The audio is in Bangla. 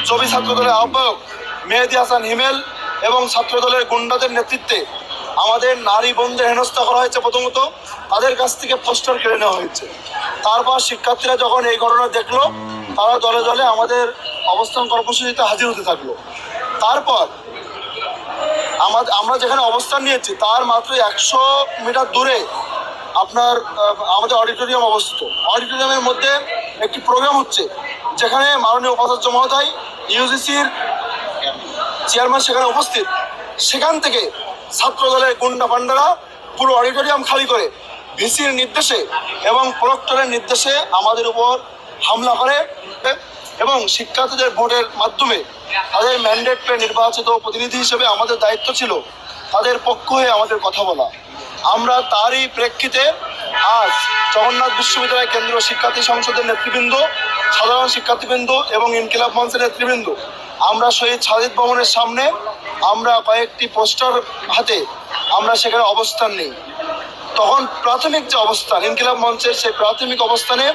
জবি ছাত্রদলের আহ্বায়ক মেহেদী হাসান হিমেল এবং ছাত্রদলের গুন্ডাদের নেতৃত্বে আমাদের নারী বোনদের হেনস্থা করা হয়েছে। প্রথমত তাদের কাছ থেকে পোস্টার কেড়ে নেওয়া হয়েছে। তারপর শিক্ষার্থীরা যখন এই ঘটনা দেখলো, তারা দলে দলে আমাদের অবস্থান কর্মসূচিতে হাজির হতে থাকলো। তারপর আমরা যেখানে অবস্থান নিয়েছি তার মাত্র 100 মিটার দূরে আপনার আমাদের অডিটোরিয়াম অবস্থিত। অডিটোরিয়ামের মধ্যে একটি প্রোগ্রাম হচ্ছে, যেখানে মাননীয় উপাচার্য মহোদয়, ইউজিসির চেয়ারম্যান সেখানে উপস্থিত। সেখান থেকে ছাত্রদলের গুন্ডা পান্ডারা পুরো অডিটোরিয়াম খালি করে ভিসির নির্দেশে এবং প্রক্টরের নির্দেশে আমাদের উপর হামলা করে এবং শিক্ষার্থীদের ভোটের মাধ্যমে তাদের ম্যান্ডেট পেয়ে নির্বাচিত প্রতিনিধি হিসেবে আমাদের দায়িত্ব ছিল তাদের পক্ষ হয়ে আমাদের কথা বলা। আমরা তারই প্রেক্ষিতে আজ জগন্নাথ বিশ্ববিদ্যালয় কেন্দ্রীয় শিক্ষার্থী সংসদের নেতৃবৃন্দ, সাধারণ শিক্ষার্থীবৃন্দ এবং ইনকিলাব মঞ্চের নেতৃবৃন্দ আমরা শহীদ সাজিদ ভবনের সামনে আমরা কয়েকটি পোস্টার হাতে আমরা সেখানে অবস্থান নিই। তখন প্রাথমিক যে অবস্থান ইনকিলাব মঞ্চের, সেই প্রাথমিক অবস্থানে